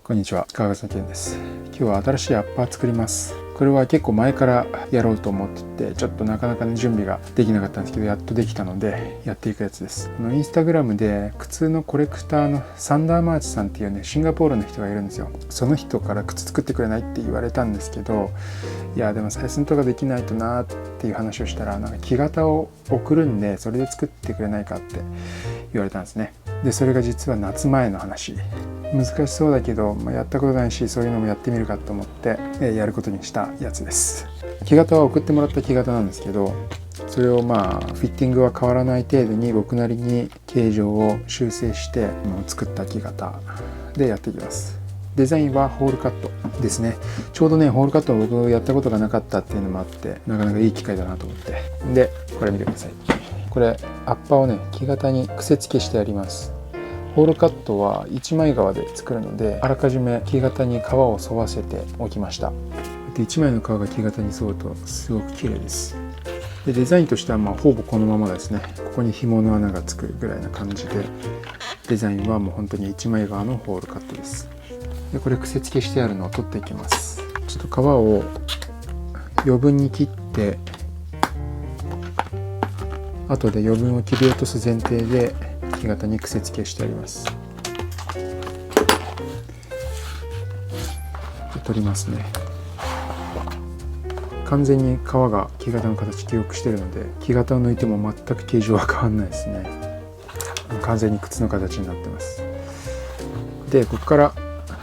こんにちは、川口健です。今日は新しいアッパー作ります。これは結構前からやろうと思ってて、ちょっとなかなかね準備ができなかったんですけど、やっとできたのでやっていくやつです。インスタグラムで靴のコレクターのサンダーマーチさんっていうね、シンガポールの人がいるんですよ。その人から靴作ってくれないって言われたんですけど、いやでも採寸とかできないとなっていう話をしたら、なんか木型を送るんでそれで作ってくれないかって言われたんですね。でそれが実は夏前の話。難しそうだけど、やったことないし、そういうのもやってみるかと思ってやることにしたやつです。木型は送ってもらった木型なんですけど、それをフィッティングは変わらない程度に僕なりに形状を修正して作った木型でやっていきます。デザインはホールカットですね。ちょうどねホールカットを僕やったことがなかったっていうのもあって、なかなかいい機会だなと思って。でこれ見てください。これアッパーをね木型に癖付けしてあります。ホールカットは一枚革で作るので、あらかじめ木型に革を沿わせておきました。で1枚の革が木型に沿うとすごく綺麗です。でデザインとしてはほぼこのままですね。ここに紐の穴がつくぐらいな感じで、デザインはもう本当に一枚革のホールカットです。でこれ癖付けしてあるのを取っていきます。ちょっと革を余分に切って、後で余分を切り落とす前提で木型に癖付けしてあります。取りますね。完全に皮が木型の形記憶しているので、木型を抜いても全く形状は変わんないですね。完全に靴の形になってます。でここから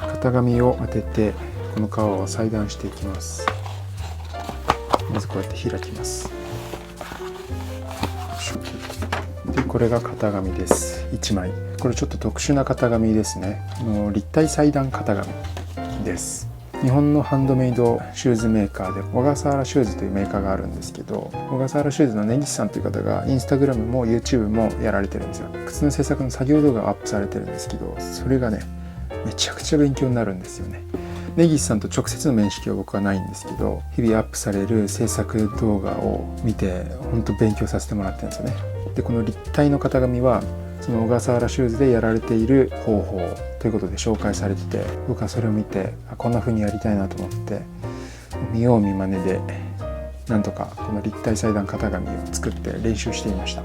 型紙を当てて、この皮を裁断していきます。まずこうやって開きます。でこれが型紙です。1枚。これちょっと特殊な型紙ですね。立体裁断型紙です。日本のハンドメイドシューズメーカーで小笠原シューズというメーカーがあるんですけど、小笠原シューズの根岸さんという方がインスタグラムも YouTube もやられてるんですよ。靴の制作の作業動画がアップされてるんですけど、それがねめちゃくちゃ勉強になるんですよね。根岸さんと直接の面識は僕はないんですけど、日々アップされる制作動画を見て本当勉強させてもらってるんですよね。でこの立体の型紙はその小笠原シューズでやられている方法ということで紹介されてて、僕はそれを見てこんな風にやりたいなと思って、見よう見まねでなんとかこの立体裁断型紙を作って練習していました。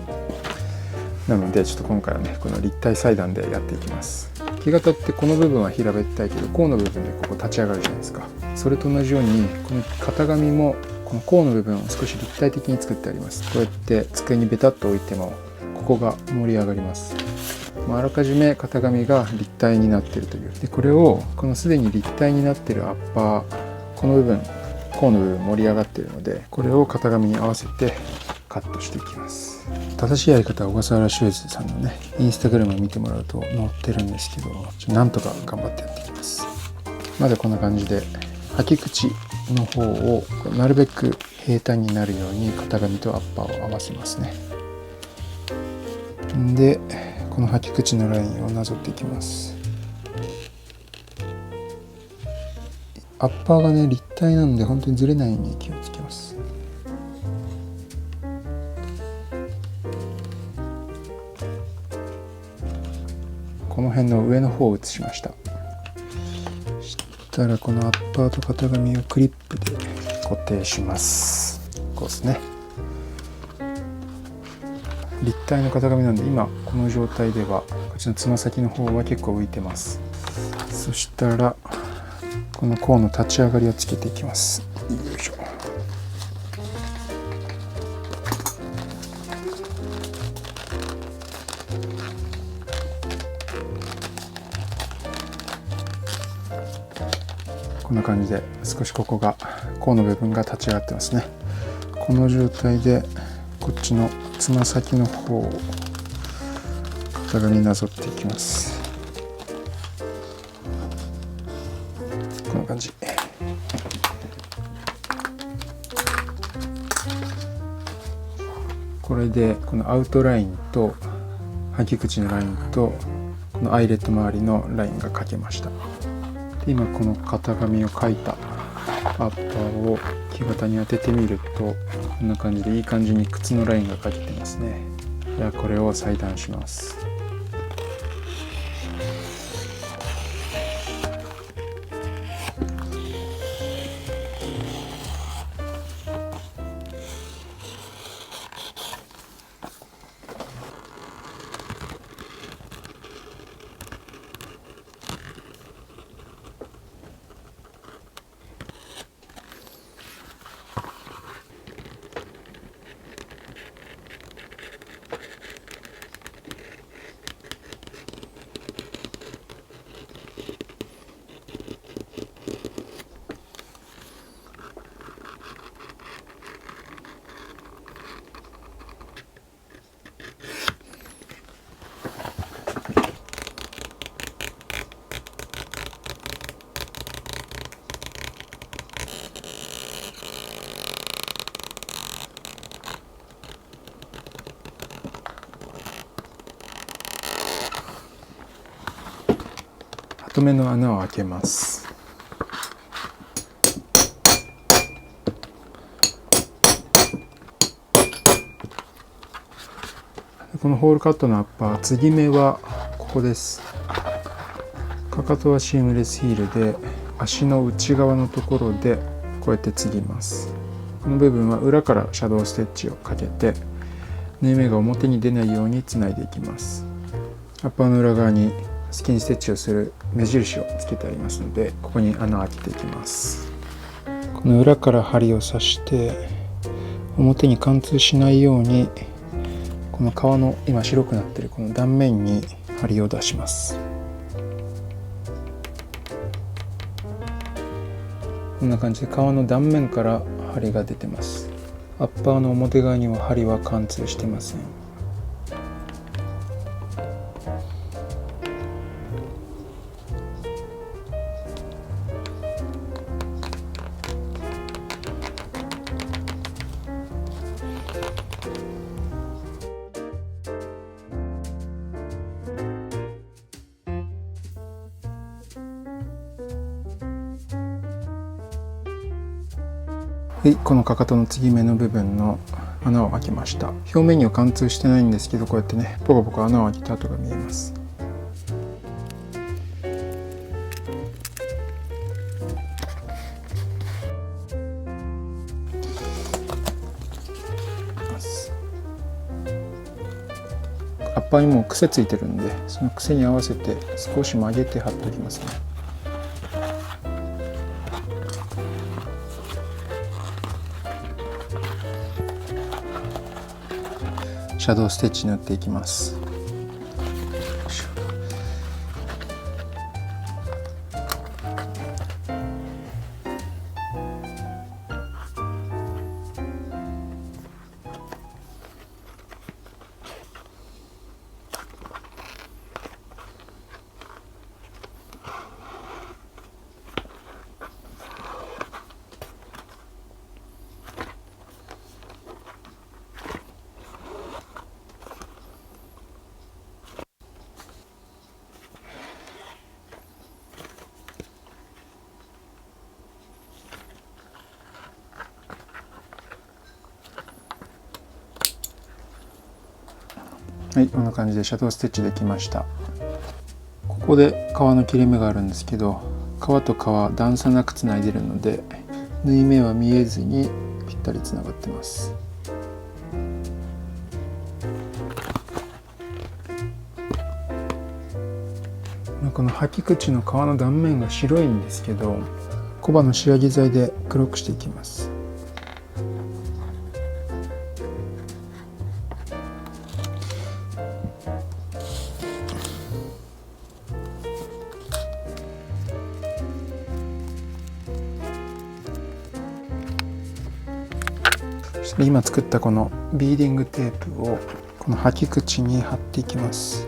なのでちょっと今回はねこの立体裁断でやっていきます。木型ってこの部分は平べったいけど、甲の部分でここ立ち上がるじゃないですか。それと同じようにこの型紙もこの甲の部分を少し立体的に作ってあります。こうやって机にベタっと置いてもここが盛り上がります。あらかじめ型紙が立体になっているという。でこれをこのすでに立体になっているアッパー、この部分甲の部分盛り上がっているので、これを型紙に合わせてカットしていきます。正しいやり方は小笠原シューズさんのねインスタグラムを見てもらうと載ってるんですけど、なんとか頑張ってやっていきます。まずこんな感じで履き口の方をなるべく平坦になるように型紙とアッパーを合わせますね。でこの履き口のラインをなぞっていきます。アッパーがね立体なので本当にずれないように気をつけます。この辺の上の方を写しました。そしたらこのアッパーと型紙をクリップで固定します。こうですね。立体の型紙なんで今この状態ではこっちのつま先の方は結構浮いてます。そしたらこの甲の立ち上がりをつけていきます。よいしょ。こんな感じで少しここが甲の部分が立ち上がってますね。この状態でこっちのつま先の方を型紙になぞっていきます。こんな感じ。これでこのアウトラインと履き口のラインとこのアイレット周りのラインが描けました。で今この型紙を描いたアッパーを木型に当ててみると、こんな感じでいい感じに靴のラインが描けてますね。ではこれを裁断します。太めの穴を開けます。このホールカットのアッパー、継ぎ目はここです。かかとはシームレスヒールで、足の内側のところでこうやって継ぎます。この部分は裏からシャドウステッチをかけて、縫い目が表に出ないようにつないでいきます。アッパーの裏側にスキンステッチをする目印をつけてありますので、ここに穴を開けていきます。この裏から針を刺して表に貫通しないように、この皮の今白くなっているこの断面に針を出します。こんな感じで皮の断面から針が出てます。アッパーの表側には針は貫通してません。はい、このかかとの継ぎ目の部分の穴を開けました。表面には貫通してないんですけど、こうやってね、ポコポコ穴を開けた跡が見えます。アッパーにも癖ついてるんで、その癖に合わせて少し曲げて貼っておきますね。シャドウステッチ塗っていきます。はい、こんな感じでシャドウステッチできました。ここで皮の切れ目があるんですけど、皮と皮段差なくつないでるので、縫い目は見えずにぴったりつながってます。この履き口の皮の断面が白いんですけど、コバの仕上げ剤で黒くしていきます。そして今作ったこのビーディングテープをこの履き口に貼っていきます。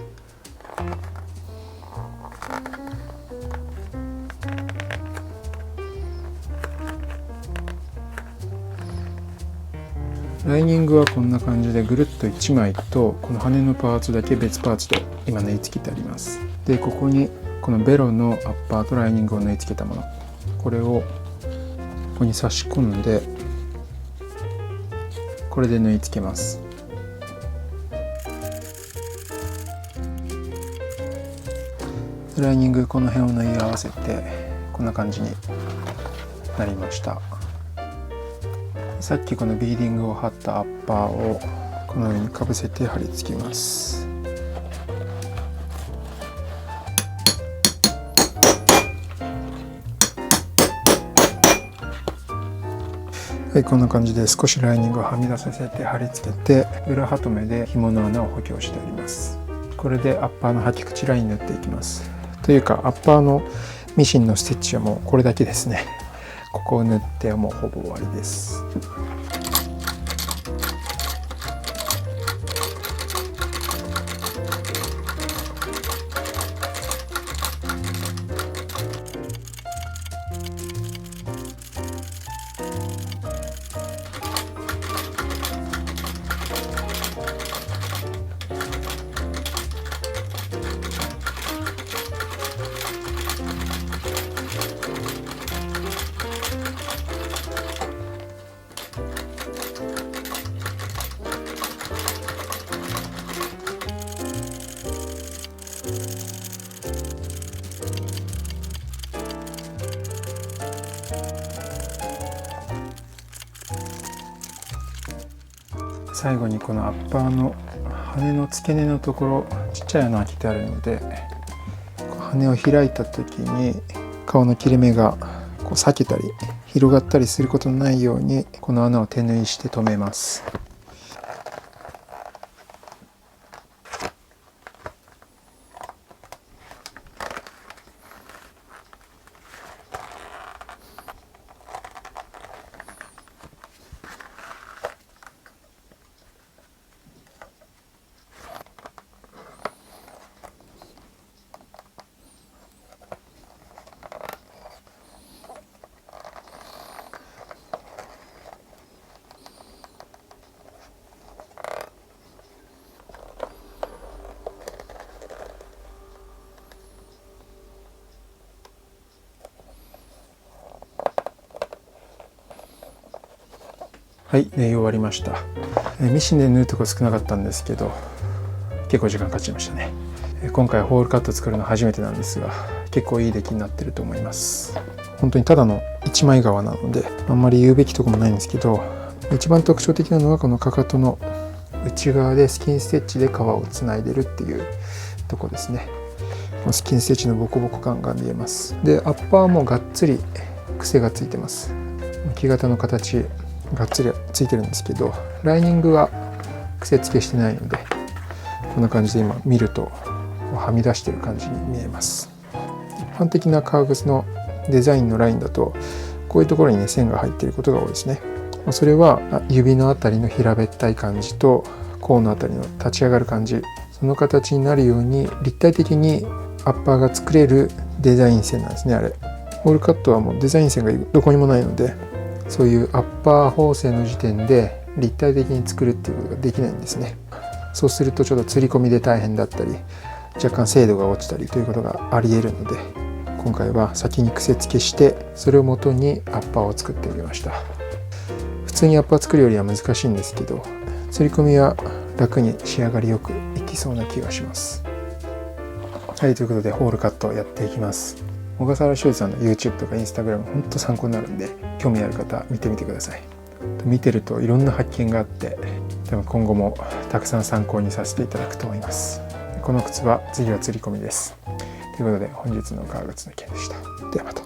ライニングはこんな感じでぐるっと1枚とこの羽のパーツだけ別パーツで今縫い付けてあります。でここにこのベロのアッパーとライニングを縫い付けたもの、これをここに差し込んでこれで縫い付けます。ライニングこの辺を縫い合わせてこんな感じになりました。さっきこのビーディングを貼ったアッパーをこの上にかぶせて貼り付けます。はい、こんな感じで少しライニングをはみ出させて貼り付けて、裏ハトメで紐の穴を補強してあります。これでアッパーの履き口ライン塗っていきます。というかアッパーのミシンのステッチはもうこれだけですね。ここを縫ってもうほぼ終わりです。最後にこのアッパーの羽の付け根のところちっちゃい穴開けてあるので、羽を開いた時に顔の切れ目がこう裂けたり広がったりすることのないようにこの穴を手縫いして留めます。はい、縫い終わりました。ミシンで縫うとこ少なかったんですけど、結構時間かかっちゃいましたね。今回ホールカット作るの初めてなんですが、結構いい出来になってると思います。本当にただの一枚革なので、あんまり言うべきとこもないんですけど、一番特徴的なのはこのかかとの内側でスキンステッチで革をつないでるっていうとこですね。スキンステッチのボコボコ感が見えます。で、アッパーもがっつり癖がついてます。木型の形がっつりついてるんですけど、ライニングは癖付けしてないので、こんな感じで今見るとはみ出してる感じに見えます。一般的な革靴のデザインのラインだとこういうところにね線が入っていることが多いですね。それは指のあたりの平べったい感じと甲のあたりの立ち上がる感じ、その形になるように立体的にアッパーが作れるデザイン線なんですね。あれホールカットはもうデザイン線がどこにもないので、そういうアッパー縫製の時点で立体的に作るっていうことができないんですね。そうするとちょっと釣り込みで大変だったり、若干精度が落ちたりということがありえるので、今回は先に癖付けしてそれを元にアッパーを作ってみました。普通にアッパー作るよりは難しいんですけど、釣り込みは楽に仕上がりよくいきそうな気がします。はい、ということでホールカットやっていきます。小笠原翔司さんの YouTube とか Instagram 本当参考になるんで、興味ある方見てみてください。見てるといろんな発見があって、多分今後もたくさん参考にさせていただくと思います。この靴は次は釣り込みです。ということで本日の革靴の件でした。ではまた。